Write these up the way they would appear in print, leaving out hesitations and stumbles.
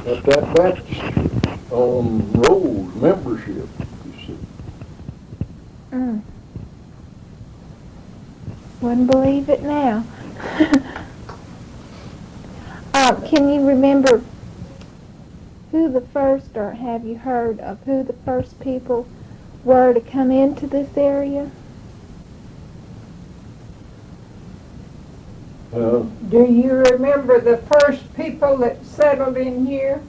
Got that baptistry on rolls, membership, you see. Mm. Wouldn't believe it now. Can you remember who the first, or have you heard of who the first people were to come into this area? Do you remember the first people that settled in here?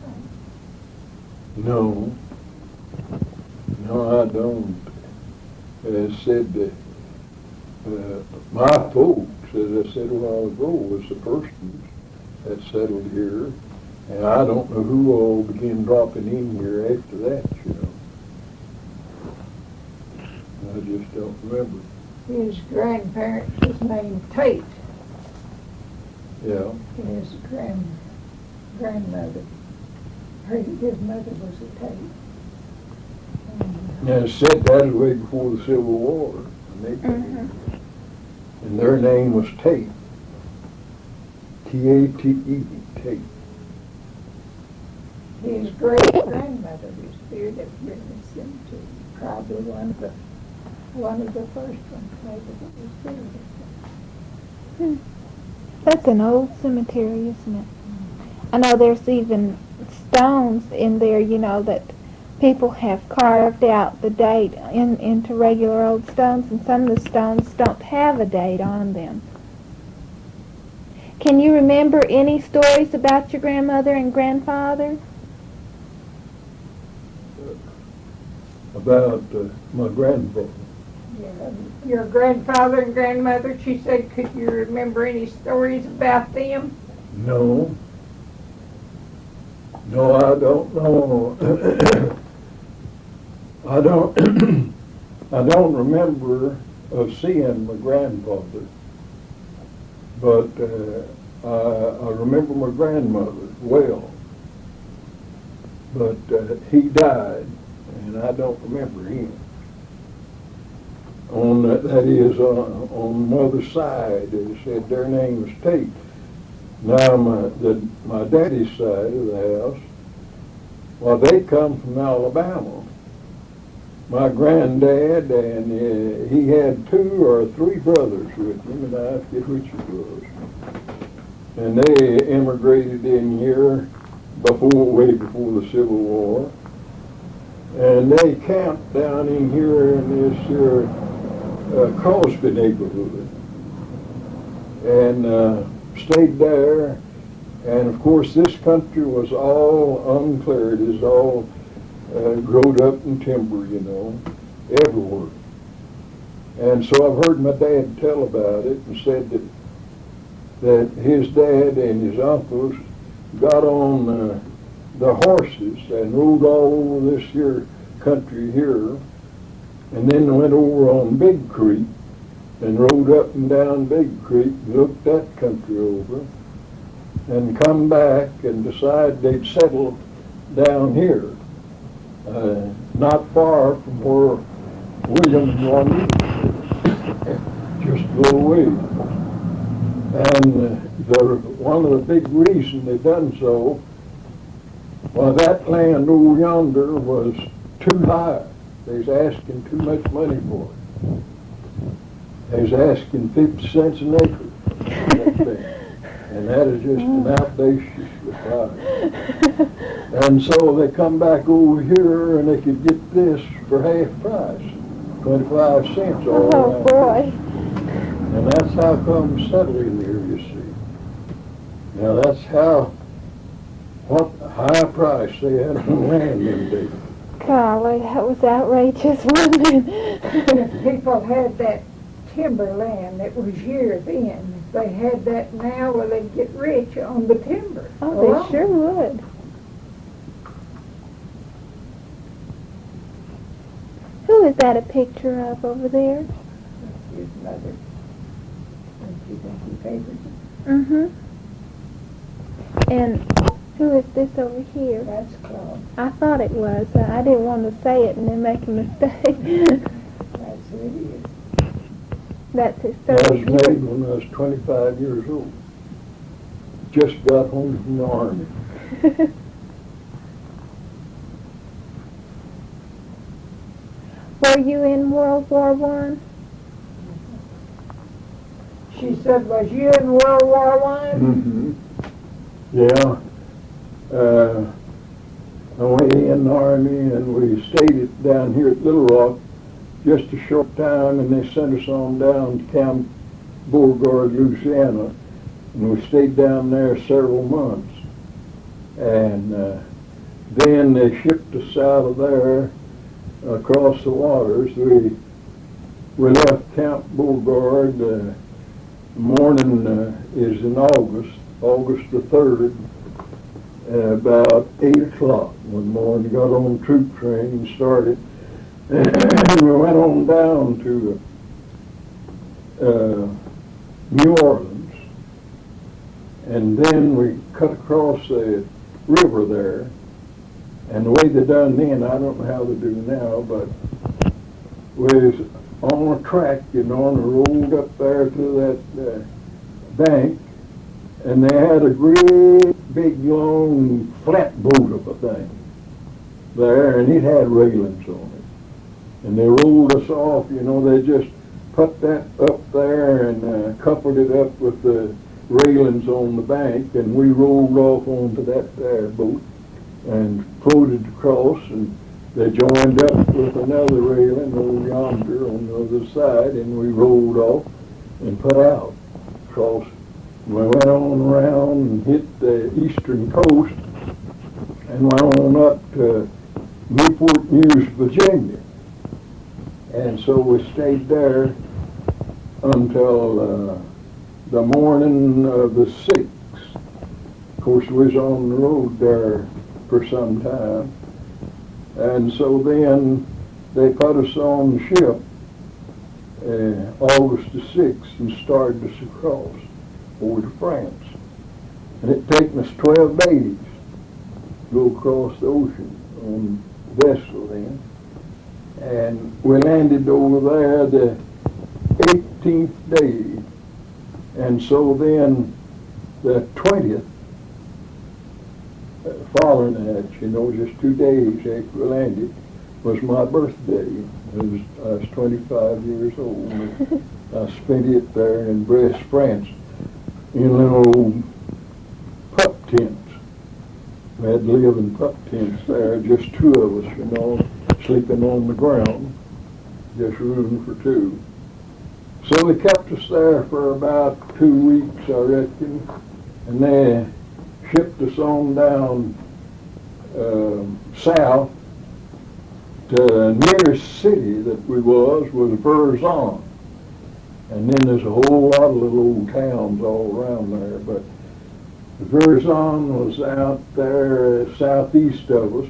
No. No, I don't. It said that my folks, as I said a while ago, was the first ones that settled here. And I don't know who all began dropping in here after that, you know. I just don't remember. His grandparents was named Tate. Yeah. His grandmother. His mother was a Tate. And it said that was way before the Civil War. And, they and their name was Tate. T-A-T-E, Tate. His great-grandmother was here that witnessed him to probably one of the first ones maybe that was here. That's an old cemetery, isn't it? I know there's even stones in there, you know, that people have carved out the date into regular old stones, and some of the stones don't have a date on them. Can you remember any stories about your grandmother and grandfather? About my grandfather. Yeah. Your grandfather and grandmother, she said, could you remember any stories about them? No. No, I don't know. I don't remember of seeing my grandfather, but I remember my grandmother well. But he died, and I don't remember him. That is on mother's side, they said their name was Tate. Now my daddy's side of the house, well, they come from Alabama. My granddad, and he had 2 or 3 brothers with him, and I forget which it was. And they immigrated in here way before the Civil War. And they camped down in here in this here Crosby neighborhood. And stayed there. And of course this country was all uncleared. It was all growed up in timber, you know, everywhere. And so I've heard my dad tell about it, and said that his dad and his uncles got on the horses and rode all over this here country here, and then went over on Big Creek and rode up and down Big Creek and looked that country over, and come back and decide they'd settle down here. Not far from where William Longing, just a little way. And one of the big reasons they done so, well, that land over yonder was too high. They was asking too much money for it. They was asking 50 cents an acre for that thing. And that is just an audacious reply. And so they come back over here and they could get this for half price, 25 cents all around. Oh, boy. And that's how come settling here, you see. Now that's what high price they had on land them days. Golly, that was outrageous, wasn't it? If people had that timberland that was here then, if they had that now, well, they'd get rich on the timber. Oh, they sure would. Who is that a picture of over there? His mother. Don't you think he favored him? Mm-hmm. And who is this over here? That's Claude. I thought it was. I didn't want to say it and then make a mistake. That's who it is. That's his I was third married year. when I was 25 years old. Just got home from the army. were you in World War One? She said, was you in World War One? Mm-hmm. Yeah. I went in the Army, and we stayed down here at Little Rock just a short time, and they sent us on down to Camp Beauregard, Louisiana, and we stayed down there several months. And then they shipped us out of there across the waters. We left Camp Beauregard. The morning is in August the 3rd, about 8 o'clock one morning. Got on the troop train and started. And we went on down to New Orleans, and then we cut across the river there. And the way they done then, I don't know how they do now, but we was on a track, and rolled up there to that bank, and they had a great big long flatboat of a thing there, and it had railings on it. And they rolled us off, they just put that up there and coupled it up with the railings on the bank, and we rolled off onto that there boat and floated across, and they joined up with another railing over yonder on the other side, and we rolled off and put out across. We went on around and hit the eastern coast and went on up to Newport News, Virginia. And so we stayed there until the morning of the 6th. Of course, we was on the road there for some time. And so then they put us on the ship August the 6th and started us across over to France. And it taken us 12 days to go across the ocean on the vessel then. And we landed over there the 18th day. And so then the 20th, following that, just 2 days after we landed, was my birthday. I was 25 years old. And I spent it there in Brest, France, in little old pup tents. We had to live in pup tents there, just 2 of us, sleeping on the ground, just room for 2. So they kept us there for about 2 weeks, I reckon, and they shipped us on down south to the nearest city that we was Verzon. And then there's a whole lot of little old towns all around there, but Verzon was out there southeast of us,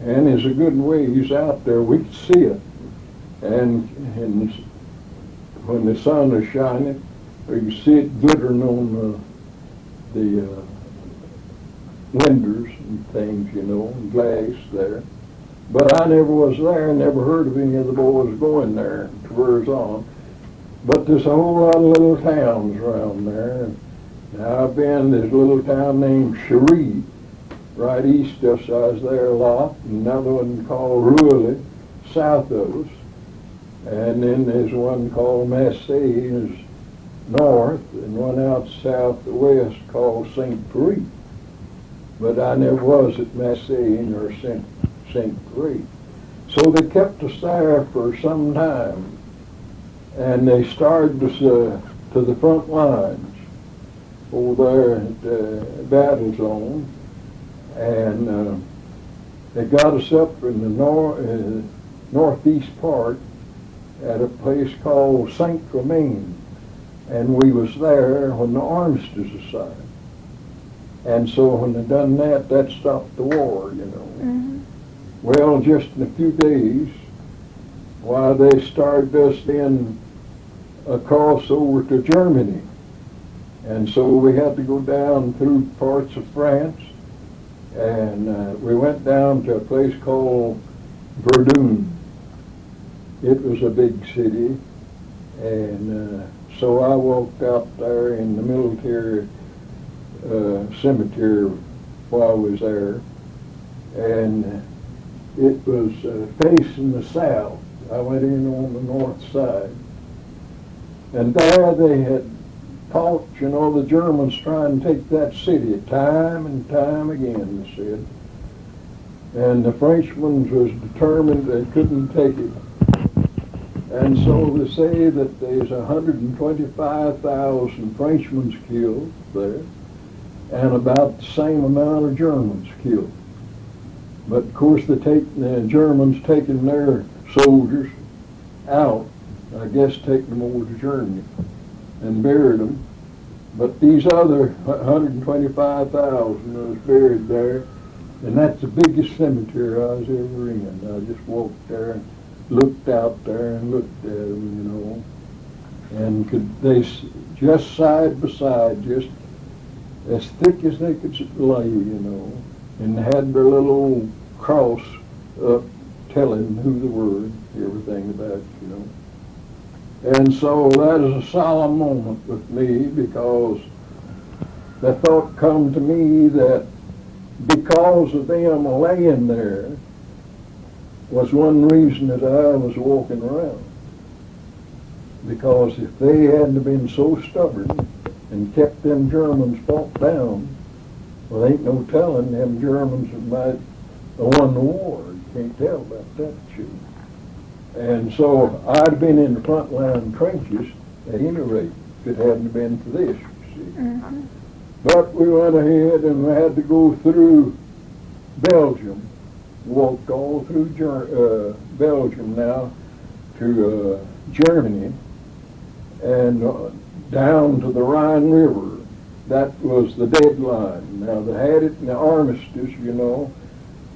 and is a good ways out there. We could see it, and when the sun is shining, we can see it glittering on the windows and things, and glass there. But I never was there, never heard of any of the boys going there to Verzon. But there's a whole lot of little towns around there. Now I've been, there's a little town named Cherie, right east of us. I was there a lot. Another one called Rouilly, south of us. And then there's one called Marseille, north, and one out southwest called St. Paris. But I never was at Marseille or St. Paris. So they kept us there for some time. And they started us to the front lines over there at the battle zone. And they got us up in the northeast part at a place called Saint-Romain. And we was there when the armistice was signed. And so when they done that, that stopped the war, Mm-hmm. Well, just in a few days, why they started us then across over to Germany. And so we had to go down through parts of France, and we went down to a place called Verdun. It was a big city, and so I walked out there in the military cemetery while I was there, and it was facing the south, I went in on the north side. And there they had fought, the Germans trying to take that city time and time again, they said. And the Frenchmen was determined they couldn't take it. And so they say that there's 125,000 Frenchmen killed there, and about the same amount of Germans killed. But of course the Germans taking their soldiers out, I guess taking them over to Germany, and buried them. But these other 125,000 was buried there, and that's the biggest cemetery I was ever in. I just walked there and looked out there and looked at them, and just side by side, just as thick as they could lay, and had their little old cross up telling who they were, everything about it, And so that is a solemn moment with me, because the thought come to me that because of them laying there was one reason that I was walking around. Because if they hadn't been so stubborn and kept them Germans fought down, well, ain't no telling them Germans might have won the war. You can't tell about that shit. And so I'd been in the front line trenches at any rate if it hadn't been for this, you see. Mm-hmm. But we went ahead and we had to go through Belgium, walked all through Belgium now to Germany, and down to the Rhine River. That was the deadline. Now they had it in the armistice,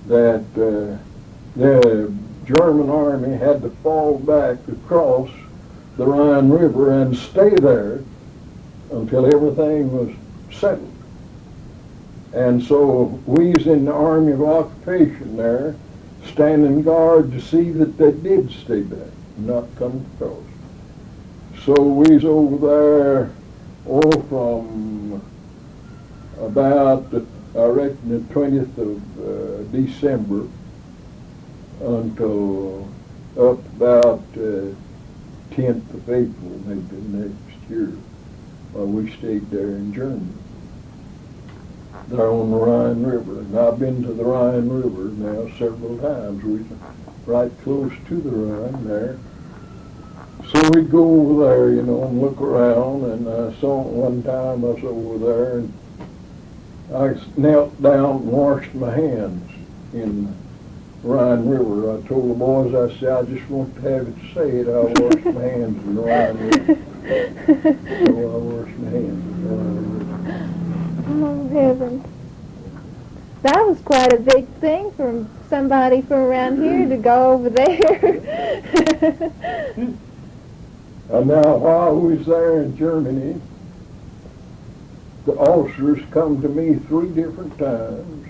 that the German army had to fall back across the Rhine River and stay there until everything was settled. And so we was in the Army of Occupation there, standing guard to see that they did stay back, not come across. So we was over there, from about, I reckon, the 20th of December until up about 10th of April, maybe next year, while we stayed there in Germany, there on the Rhine River. And I've been to the Rhine River now several times. We're right close to the Rhine there. So we'd go over there, and look around, and I saw one time I was over there, and I knelt down and washed my hands in the Rhine River. I told the boys, I said, I just want to have it said, I washed my hands in the Rhine River. So I washed my hands in the Rhine River. Oh, heavens. That was quite a big thing for somebody from around here to go over there. And now, while we was there in Germany, the officers come to me 3 different times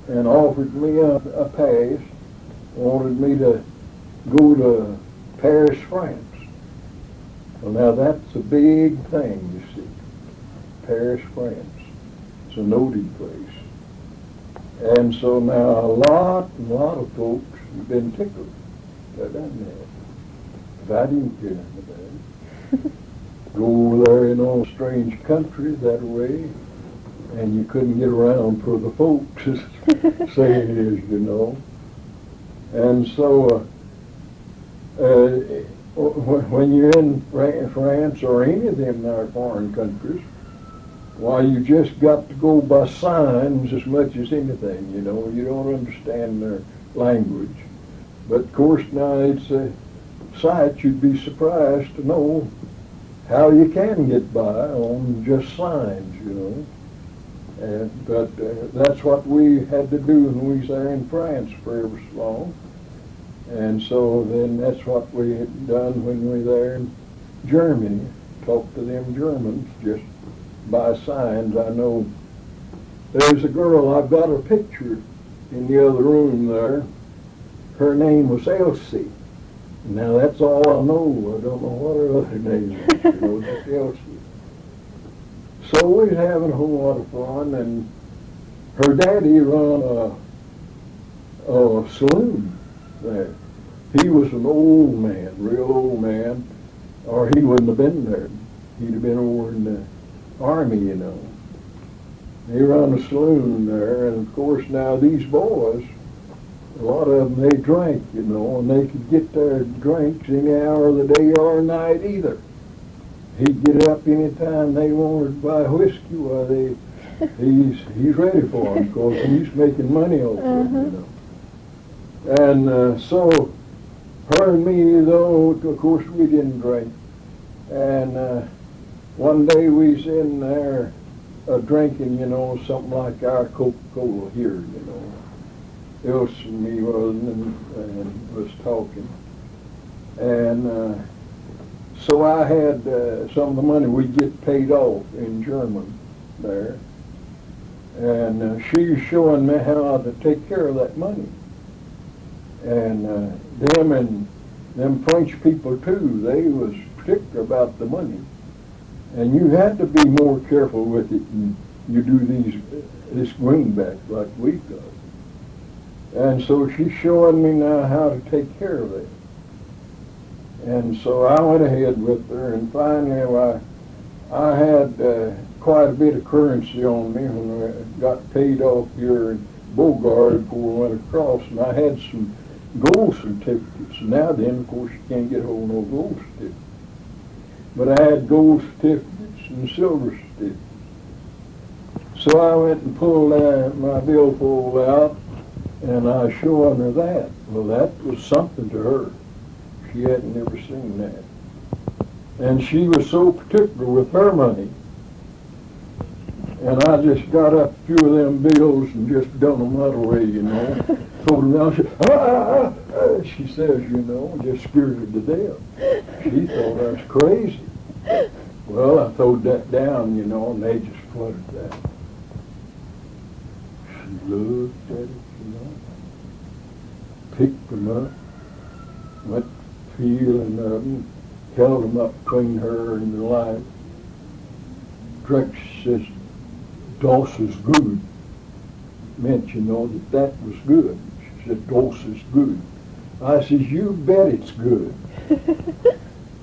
and offered me a pass, wanted me to go to Paris, France. Well, now that's a big thing, you see. Paris, France. It's a noted place. And so now a lot of folks have been tickled that done that. But I didn't care about that. Go over there in a strange country that way, and you couldn't get around for the folks, as saying is, And so when you're in France or any of them there foreign countries, why, you just got to go by signs as much as anything, You don't understand their language. But of course now it's a sight you'd be surprised to know how you can get by on just signs, But that's what we had to do when we was there in France for ever so long. And so then that's what we had done when we were there in Germany. Talked to them Germans just by signs. I know there's a girl, I've got her picture in the other room there. Her name was Elsie. Now that's all I know. I don't know what her other name is, just Elsie. So we was having a whole lot of fun, and her daddy run a saloon there. He was an old man, real old man, or he wouldn't have been there. He'd have been over in the army, you know. He run a saloon there, and of course now these boys, a lot of them, they drank, you know, and they could get their drinks any hour of the day or night either. He'd get up anytime they wanted to buy whiskey, well, he's ready for them, because he's making money off of it, you know. And so, her and me, though, of course we didn't drink. And one day we was in there drinking, you know, something like our Coca-Cola here, you know. Ilse and me and was talking. And so I had some of the money we'd get paid off in German there. And she was showing me how to take care of that money. And them French people too, they was particular about the money. And you had to be more careful with it than you do this greenback like we got. And so she's showing me now how to take care of it. And so I went ahead with her, and finally I had quite a bit of currency on me when I got paid off here in Bogart before I went across, and I had some gold certificates. Now then, of course, you can't get hold of no gold certificates. But I had gold certificates and silver certificates. So I went and pulled my billfold out, and I was showing her that. Well, that was something to her. She hadn't never seen that. And she was so particular with her money. And I just got up a few of them bills and just done them that way, you know. Told her down, she says, you know, just scared her to death. She thought I was crazy. Well, I throwed that down, you know, and they just fluttered that. She looked at it, you know, picked them up, went feeling of them, held them up between her and the light. Drex says, "Das is good." Meant, you know, that was good. She said, "Das is good." I says, "You bet it's good."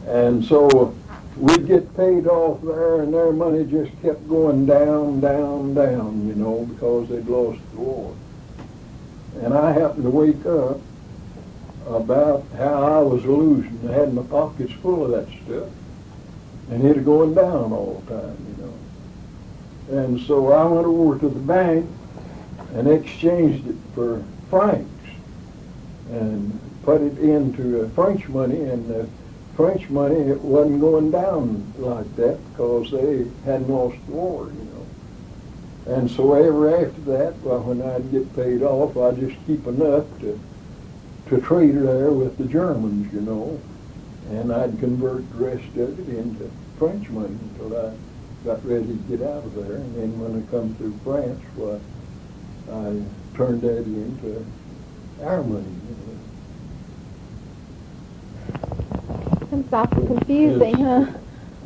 And so we'd get paid off there, and their money just kept going down, down, down, you know, because they'd lost the war. And I happened to wake up about how I was losing. I had my pockets full of that stuff, and it was going down all the time, you know. And so I went over to the bank and exchanged it for francs and put it into French money, and the French money, it wasn't going down like that because they hadn't lost the war, you know. And so ever after that, well, when I'd get paid off, I'd just keep enough to trade there with the Germans, you know, and I'd convert the rest of it into French money until I got ready to get out of there. And then when I come through France, well, I turned that into our money, you know. It's awful confusing, huh?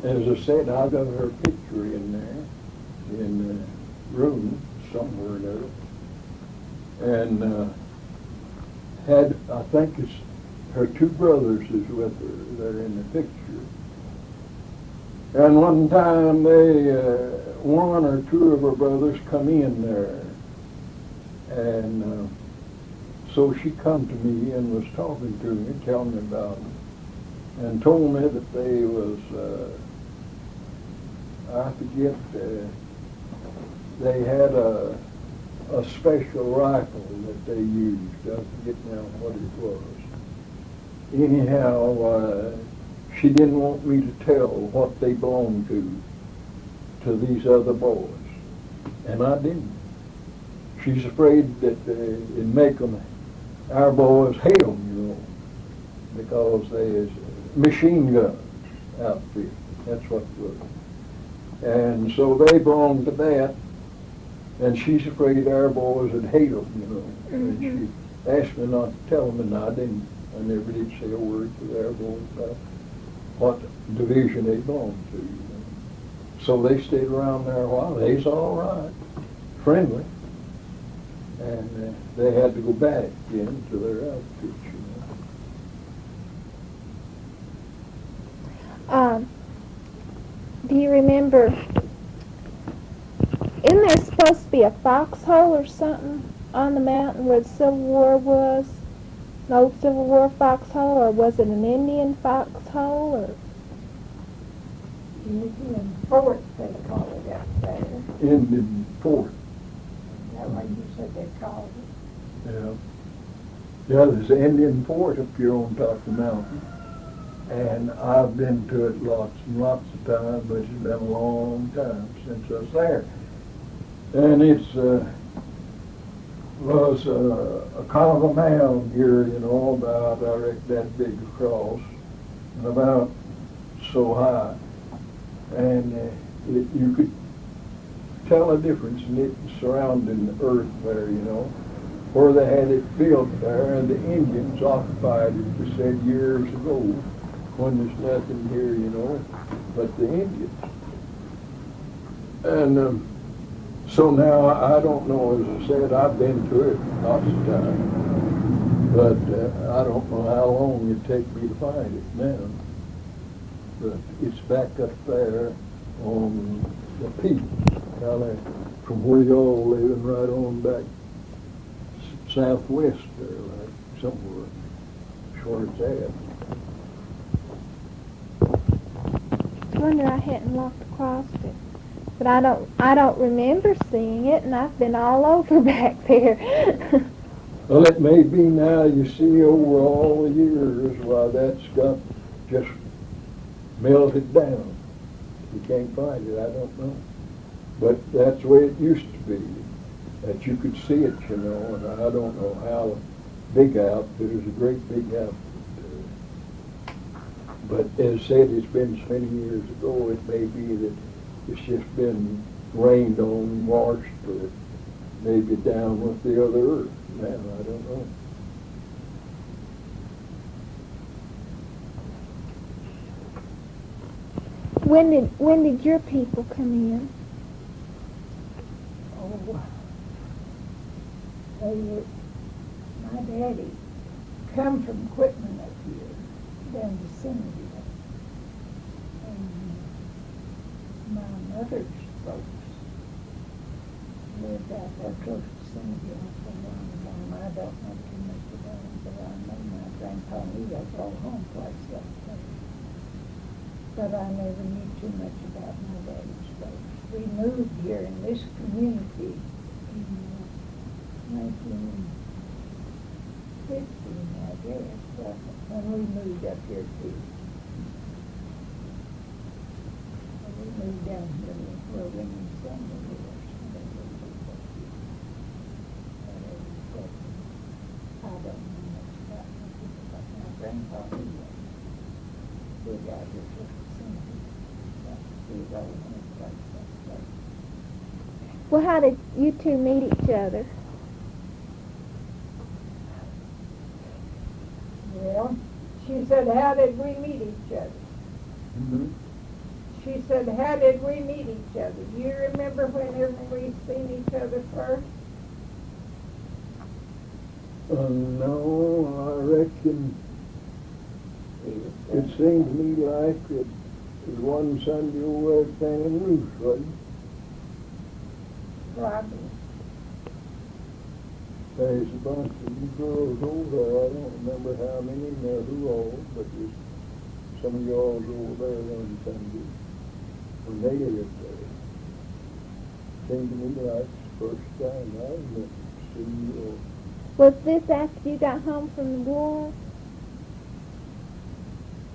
As I said, I got her picture in there, in the room somewhere there, and I think it's her two brothers is with her there in the picture. And one time one or two of her brothers come in there, and so she come to me and was talking to me, telling me about them, and told me that they was, I forget, they had a special rifle that they used. I forget now what it was. Anyhow, she didn't want me to tell what they belonged to these other boys, and I didn't. She's afraid that it'd make them, our boys, hate them, you know, because there's machine guns outfit. That's what it was. And so they belonged to that, and she's afraid our boys would hate them, you know. And she asked me not to tell them, and I didn't. I never did say a word to their boys about what division they belonged to, you know. So they stayed around there a while. They's all right, friendly. And they had to go back again to their outfits, you know. remember, isn't there supposed to be a foxhole or something on the mountain where the Civil War was? An old Civil War foxhole, or was it an Indian foxhole? Or Indian Fort, they call it up there. Indian Fort. Is that what you said they called it? Yeah. Yeah, there's an Indian Fort up here on top of the mountain. And I've been to it lots and lots of times, but it's been a long time since I was there. And it's was a kind of a mound here, you know, about, I reckon, that big across, and about so high. And you could tell a difference in it surrounding the earth there, you know, where they had it built there, and the Indians occupied it, they said, years ago, when there's nothing here, you know, but the Indians. And so now, I don't know, as I said, I've been to it lots of times, but I don't know how long it'd take me to find it now. But it's back up there on the peak, kind of from where y'all living, right on back southwest there, like somewhere, where it's at. I wonder I hadn't walked across it. But I don't remember seeing it, and I've been all over back there. Well, it may be now, you see, over all the years, why that's got just melted down. You can't find it, I don't know. But that's the way it used to be, that you could see it, you know, and I don't know how big outfit, it was a great big outfit. But as I said, it's been so many years ago, it may be that it's just been rained on, washed, or maybe down with the other earth. Now, I don't know. When did your people come in? Oh, they were, my daddy come from Quitman up here, down to Cindy. And my mother's folks lived out there close to Cindy for a long time. I don't know too much about it, but I know my grandpa knew that old home place up there. But I never knew too much about my daddy's folks. We moved here in this community in 1915, I guess, when we moved up here too. And we moved down here where we and son lived. I don't know much about my people, but my grandpa knew that. We got here close to Cindy. He's old in his place up there. Well, how did you two meet each other? Well, she said, how did we meet each other? Mm-hmm. She said, how did we meet each other? You remember whenever we seen each other first? No, I reckon it seemed to me like it was one Sunday over at Fanning Ruth, wasn't it? Probably. There's a bunch of you girls over there. I don't remember how many and who all, but there's some of y'all's over there one Sunday when they lived there. Seemed to me like the first time I remember seeing you all. Was this after you got home from the war?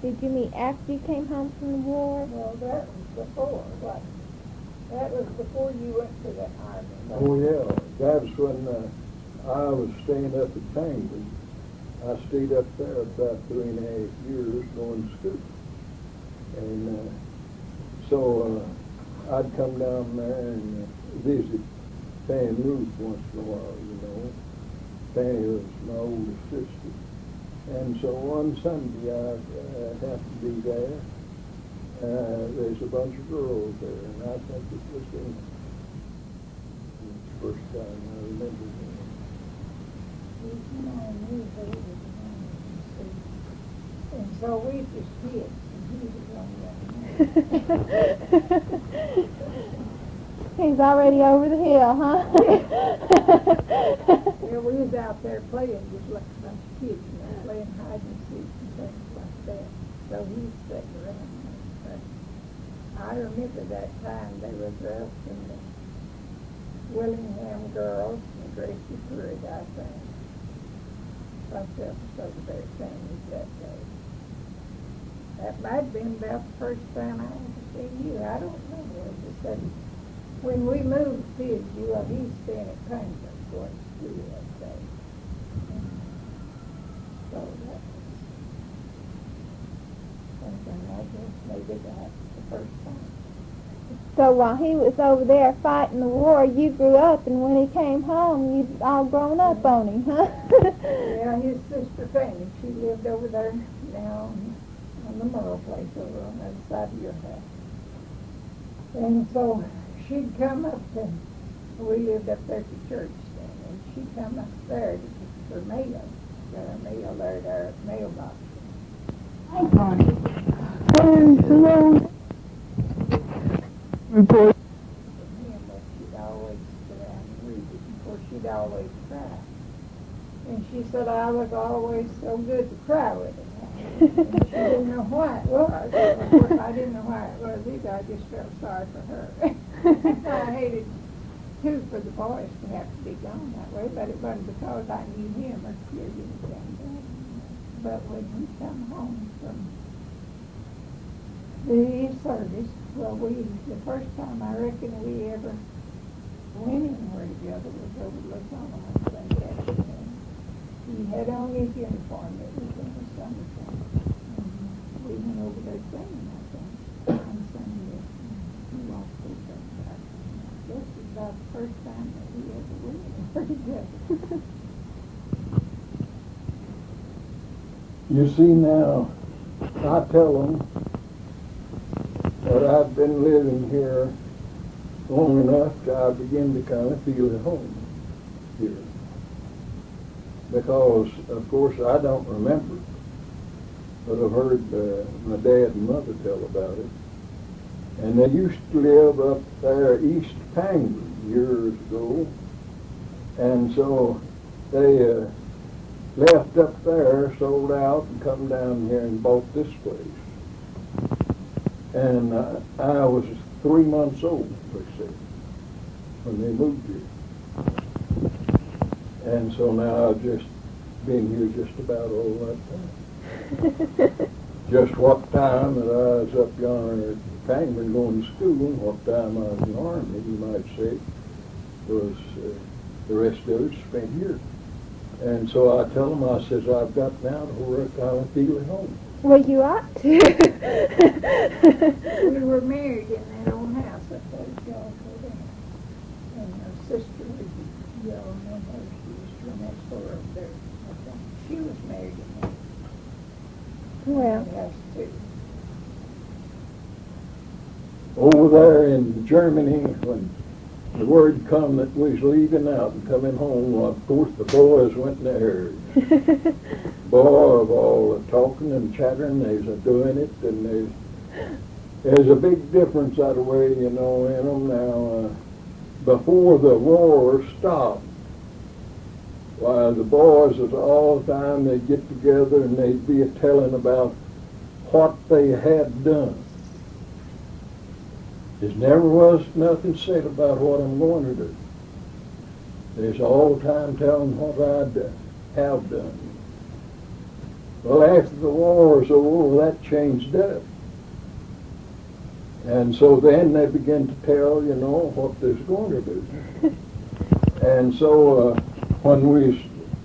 Did you meet after you came home from the war? Well, that was before, what? That was before you went to the army. Oh, yeah. That was when I was staying up at Tangley. I stayed up there about 3.5 years going to school. And so I'd come down there and visit Fanny Ruth once in a while, you know. Fanny was my oldest sister. And so one Sunday I happened to be there. There's a bunch of girls there, and I think it was the first time I remember them. And so we just kids, and he was on the other end. He's already over the hill, huh? Yeah, we was out there playing just like a bunch of kids, playing hide and seek and things like that. So he sat around. But I remember that time they was us and the Willingham girls, and Gracie Pruitt, I think. Myself was over there singing that day. That might have been about the first time I ever seen you. I don't know. It was just when we moved to Fishview, he was staying at Painesville going to school that day. So that was something I guess maybe that's the first time. So while he was over there fighting the war, you grew up, and when he came home, you'd all grown up on him, huh? Yeah, his sister Fanny, she lived over there now on the Merle place over on the other side of your house. And so she'd come up to, we lived up there at the church then, and she'd come up there to get her mail. Got her mail there at our mailbox. Hi, Connie. Hello. Report. From him, but she'd always sit around and read it. Of course, she'd always cry. And she said I was always so good to cry with her. And she didn't know why it was. Of course, I didn't know why it was either. I just felt sorry for her. I hated, too, for the boys to have to be gone that way, but it wasn't because I knew him or feared anything. But when he come home from the service, well, the first time I reckon we ever went anywhere together was over to Lacona, I think, actually. He had on his uniform. It was in the summertime. We went over there singing, I think, on Sunday. He walked over there. I guess it was about the first time that we ever went anywhere together. You see now, I tell them that I've been living here long enough that I begin to kind of feel at home here. Because, of course, I don't remember, but I've heard my dad and mother tell about it. And they used to live up there East Pangler years ago. And so they left up there, sold out, and come down here and bought this place. And I was 3 months old, they said, when they moved here. And so now I've just been here just about all that time. Just what time that I was up yonder at Pangman going to school, and what time I was in the Army, you might say, was the rest of it spent here. And so I tell them, I says, I've got now to where I kind of feel at home. Well, you ought to. We were married in that old house up there at Jericho there. And her sister was yellow, and her, she was from next door up there. I think she was married in that Well, house too. Over there in Germany, when the word come that we was leaving out and coming home, well, of course the boys went in there. Boy, of all the talking and chattering, they's a doing it, and there's a big difference that way, you know, in them now. Before the war stopped, why, the boys was all the time they'd get together and they'd be telling about what they had done. There never was nothing said about what I'm going to do. There's all the time telling what I'd have done. Well, after the war was over, that changed up. And so then they began to tell, you know, what they was going to do. And so when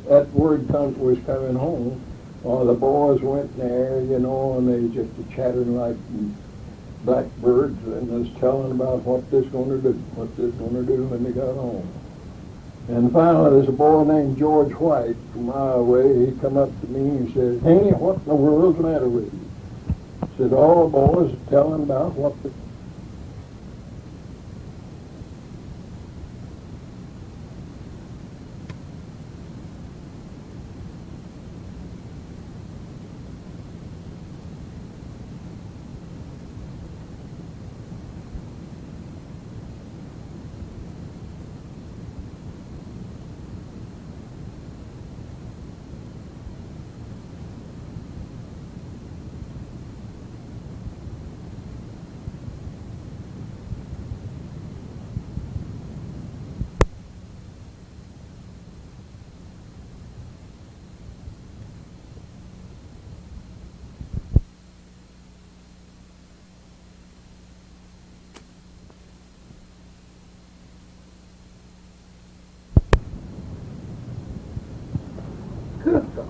that word was coming home, the boys went there, you know, and they just chattering like blackbirds, and was telling about what they're going to do, when they got home. And finally, there's a boy named George White from my way. He come up to me and said, Haney, what in the world's the matter with you? I said, all the boys are telling about what the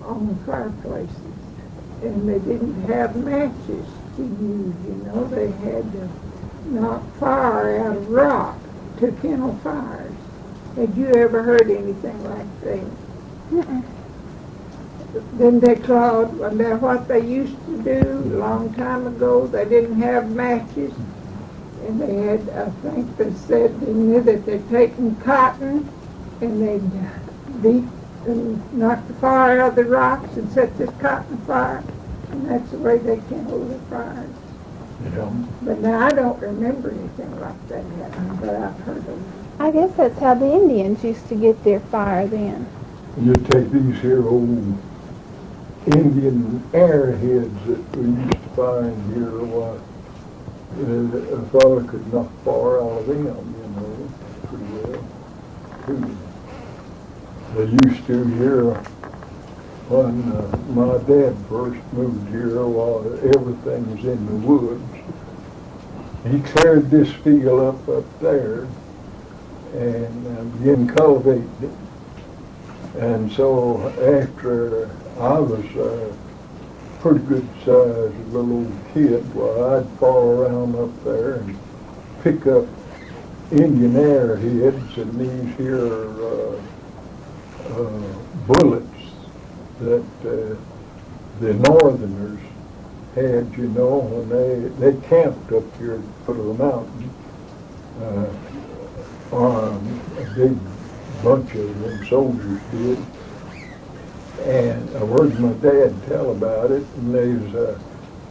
on the fireplaces, and they didn't have matches to use, you know. They had to knock fire out of rock to kindle fires. Had you ever heard anything like that? Mm-mm. Then they Claude, well, now what they used to do a long time ago, they didn't have matches, and they had, I think they said they knew that they'd taken cotton and they'd beat and knock the fire out of the rocks and set this cotton fire, and that's the way they kindled the fires. Yeah. But now I don't remember anything like that happening, but I've heard of it. I guess that's how the Indians used to get their fire then. You take these here old Indian airheads that we used to find here, what, a fellow could knock fire out of them, you know, pretty well, too. They used to here when my dad first moved here, while everything was in the woods. He cleared this field up there and began cultivating it. And so after I was a pretty good sized little old kid, well, I'd follow around up there and pick up Indian airheads and these here bullets that the Northerners had, you know, when they camped up here at the foot of the mountain. A big bunch of them soldiers did. And I heard my dad tell about it, and there's a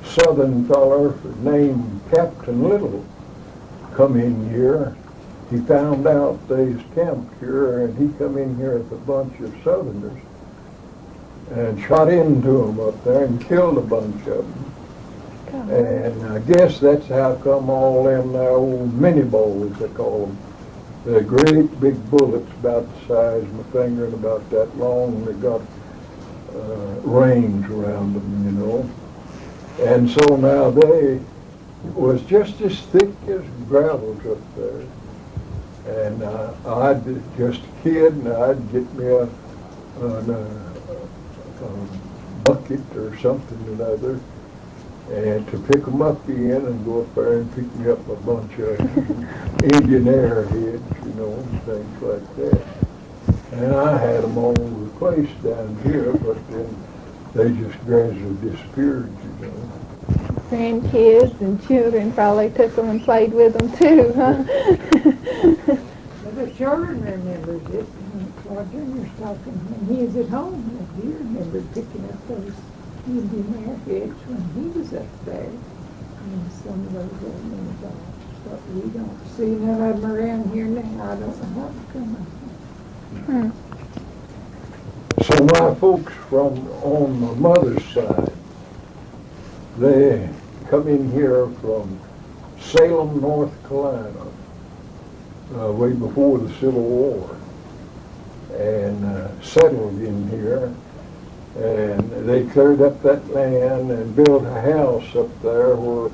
southern feller named Captain Little come in here. He found out they's camped here, and he come in here with a bunch of southerners and shot into them up there and killed a bunch of them. And I guess that's how come all them old mini balls, they call them. They're great big bullets about the size of my finger and about that long. They got rings around them, you know. And so now they was just as thick as gravels up there. And I'd just a kid, and I'd get me a bucket or something or other, and to pick them up again and go up there and pick me up a bunch of Indian airheads, you know, and things like that. And I had them all over the place down here, but then they just gradually disappeared, you know. Grandkids and children probably took them and played with them too, huh? But the children remembers it. Claude Jr.'s talking when he was at home. He remembered picking up those Indian airheads when he was up there. And some of those old mini balls. But we don't see none of them around here now. I don't know what's coming. So my folks from on my mother's side, they come in here from Salem, North Carolina, way before the Civil War, and settled in here. And they cleared up that land and built a house up there where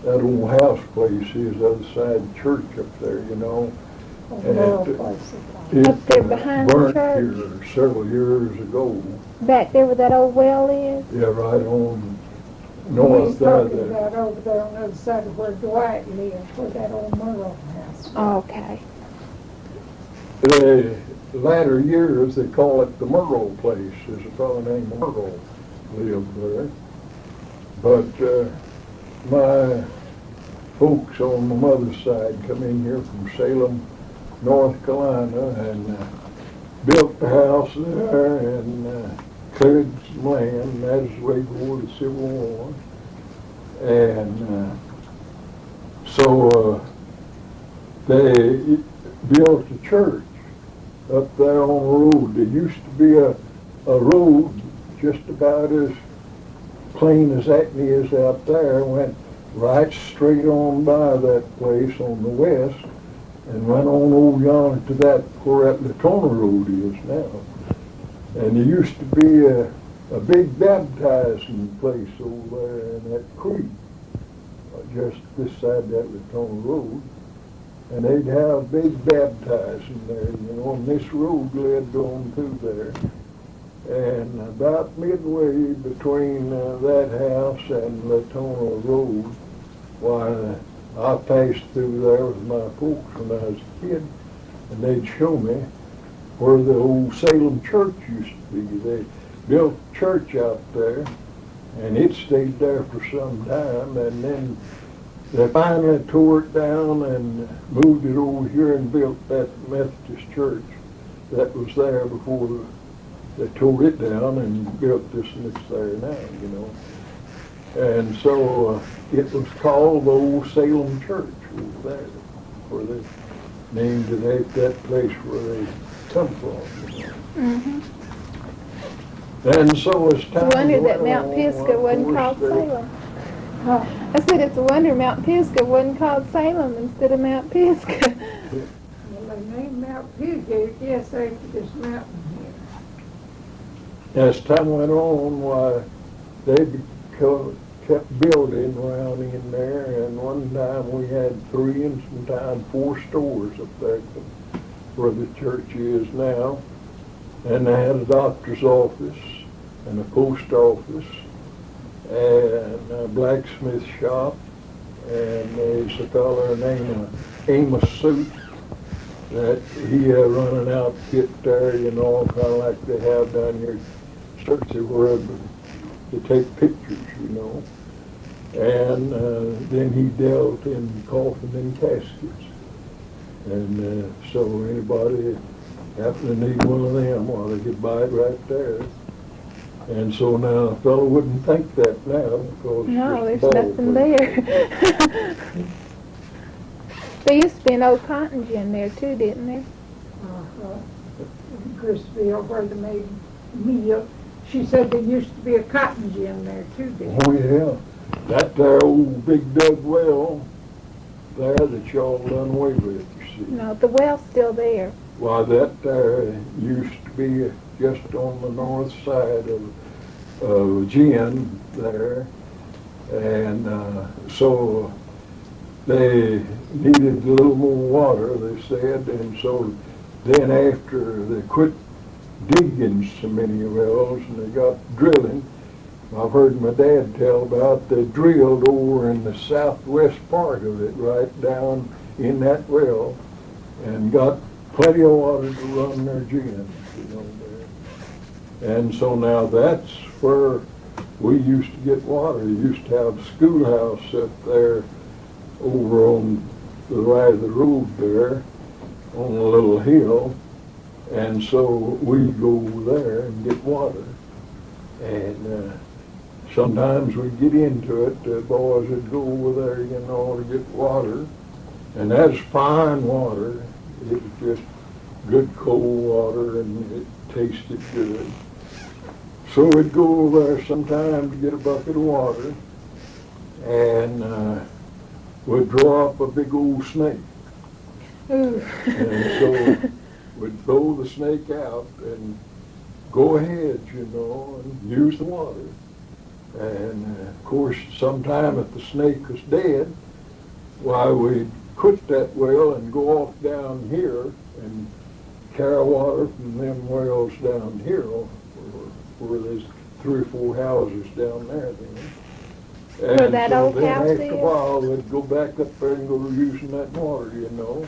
that old house place is, the other side of the church up there, you know. And Up there behind the burnt church? here several years ago. Back there where that old well is? Yeah, right on He's north of talking there. about over there on the other side of where Dwight lived, where that old Merle house was. Okay. The latter years, they call it the Merle place. There's a fellow named Merle lived there. But my folks on my mother's side come in here from Salem, North Carolina, and built the house there and cleared some land. That was way before the Civil War. And so they built a church up there on the road. There used to be a road just about as plain as that is out there, went right straight on by that place on the west and went on over yonder to that where that Latona Road is now. And there used to be a big baptizing place over there in that creek, just this side of that Latona Road. And they'd have big baptizing there, you know, and this road led on through there. And about midway between that house and Latona Road, why, I passed through there with my folks when I was a kid, and they'd show me where the old Salem church used to be. They built a church out there, and it stayed there for some time, and then they finally tore it down and moved it over here and built that Methodist church that was there before they tore it down and built this that's there now, you know. And so it was called the Old Salem Church over there, where they named it that place where they come from, you know. Mm-hmm. And so as It's a time wonder that went Mount on, Pisgah of wasn't course, called they- Salem. I said it's a wonder Mount Pisgah wasn't called Salem instead of Mount Pisgah. Well, they named Mount Pisgah, yes, after this mountain here. As time went on, why, they kept building around in there, and one time we had 3 and sometimes 4 stores up there where the church is now. And they had a doctor's office and a post office and a blacksmith shop, and there's a fellow named Amos Suit that he run an outfit there, you know, kind of like they have down here, Searcy, wherever to take pictures, you know. And then he dealt in coffin and caskets. And so anybody happened to need one of them, well, they could buy it right there. And so now a fellow wouldn't think that now because No, it's there's ball nothing place. there. There used to be an old cotton gin there too, didn't there? In Chrisville, where they made meal. She said there used to be a cotton gin there too, didn't Oh, yeah. That there old big dug well there that y'all done away with, you see. No, the well's still there. Why, that there used to be just on the north side of Gin there. And so they needed a little more water, they said, and so then after they quit digging so many wells and they got drilling, I've heard my dad tell about they drilled over in the southwest part of it, right down in that well, and got plenty of water to run their gin, you know, there. And so now that's where we used to get water. We used to have a schoolhouse up there over on the right of the road there, on a little hill, and so we'd go over there and get water. And sometimes we'd get into it, the boys would go over there, you know, to get water, and that's fine water. It was just good cold water, and it tasted good. So we'd go over there sometime to get a bucket of water, and we'd draw up a big old snake. Ooh. And so we'd throw the snake out and go ahead, you know, and use the water. And of course, sometime if the snake was dead, why, we'd quit that well and go off down here and carry water from them wells down here, where there's 3 or 4 houses down there then. Where that old then house after is? a while, they'd go back up there and go using that water, you know.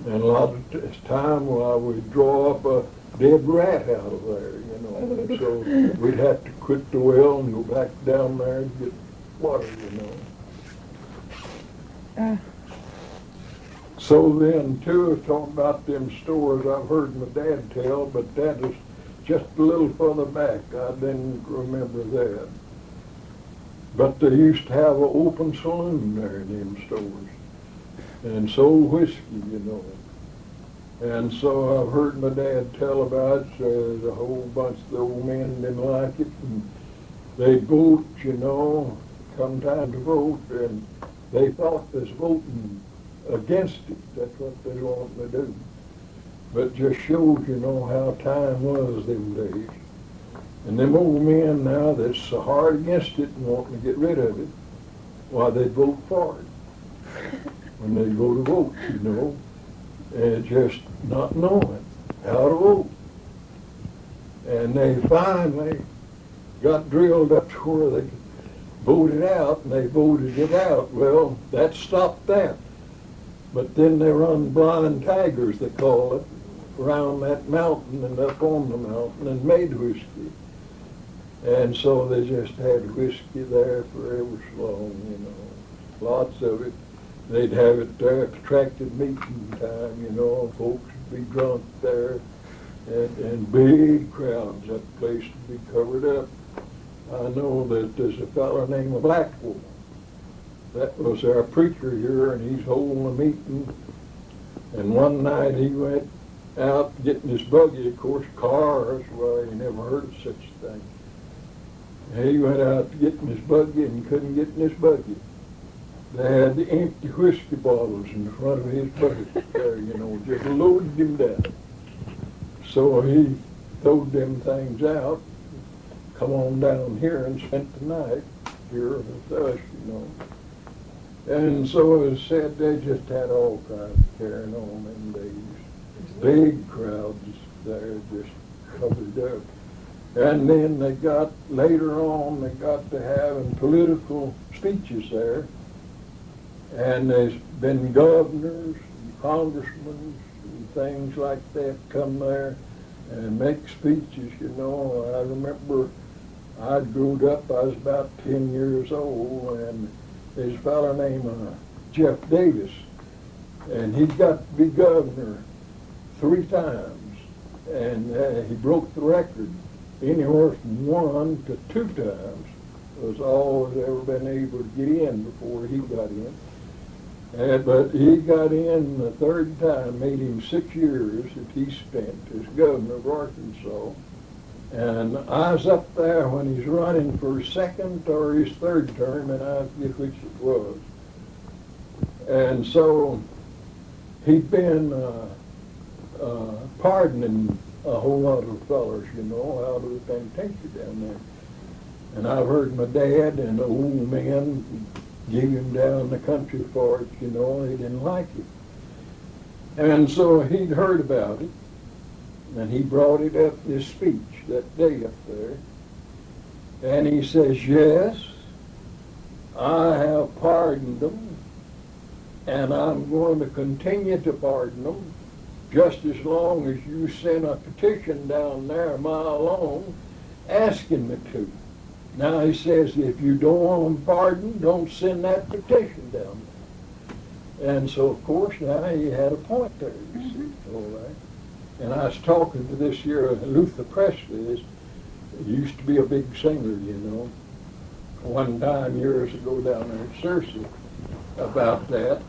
And a lot of time, we'd draw up a dead rat out of there, you know. And so we'd have to quit the well and go back down there and get water, you know. So then, too, talking about them stores, I've heard my dad tell, but that is just a little further back. I didn't remember that. But they used to have an open saloon there in them stores, and sold whiskey, you know. And so I've heard my dad tell about the whole bunch of the old men didn't like it, and they'd vote, you know, come time to vote, and they thought this voting against it. That's what they wanted to do. But just showed, you know, how time was them days. And them old men now that's so hard against it and wanting to get rid of it, why, they'd vote for it when they go to vote, you know, and just not knowing how to vote. And they finally got drilled up to where they could vote it out, and they voted it out. Well, that stopped that. But then they run blind tigers, they call it, around that mountain and up on the mountain and made whiskey. And so they just had whiskey there forever so long, you know. Lots of it. They'd have it there at protracted meeting time, you know. Folks would be drunk there, and big crowds. That place would be covered up. I know that there's a fellow named Blackwell. That was our preacher here, and he's holding a meeting. And one night he went out getting his buggy, of course, cars, well, you never heard of such a thing. He went out getting his buggy and couldn't get in his buggy. They had the empty whiskey bottles in front of his bucket there, you know, just loaded him down. So he throwed them things out, come on down here and spent the night here with us, you know. And so it was said they just had all kinds of carrying on in days. Big crowds there just covered up. And then they got, later on, they got to having political speeches there. And there's been governors and congressmen and things like that come there and make speeches, you know. I remember I'd grown up, I was about 10 years old, and there's a fellow named Jeff Davis, and he got to be governor 3 times, and he broke the record. Anywhere from 1 to 2 times was all that's ever been able to get in before he got in. But he got in the 3rd time, made him 6 years that he spent as governor of Arkansas. And I was up there when he's running for his 2nd or his 3rd term, and I forget which it was. And so he'd been pardoning a whole lot of fellers, you know, out of the penitentiary down there. And I've heard my dad and the old men give him down the country for it, you know, he didn't like it. And so he'd heard about it, and he brought it up in his speech that day up there. And he says, yes, I have pardoned them, and I'm going to continue to pardon them just as long as you send a petition down there a mile long asking me to. Now he says, if you don't want them pardoned, don't send that petition down there. And so, of course, now he had a point there, you see, all right. And I was talking to this year, Luther Presley, he used to be a big singer, you know, one time years ago down there at Cersei about that.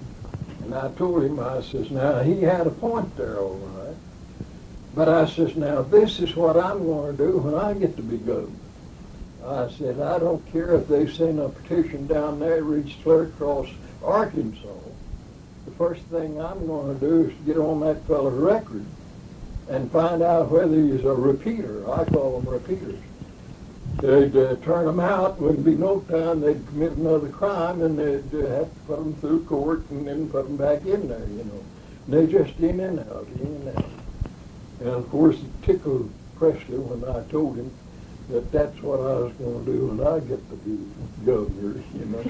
And I told him, I says, now he had a point there, all right. But I says, now this is what I'm going to do when I get to be governor. I said, I don't care if they send a petition down there, reach clear across Arkansas. The first thing I'm going to do is get on that fellow's record and find out whether he's a repeater. I call them repeaters. They'd turn them out, wouldn't be no time, they'd commit another crime, and they'd have to put them through court and then put them back in there, you know. And they just in and out, in and out. And of course it tickled Presley when I told him that that's what I was going to do when I get to be governor, you know.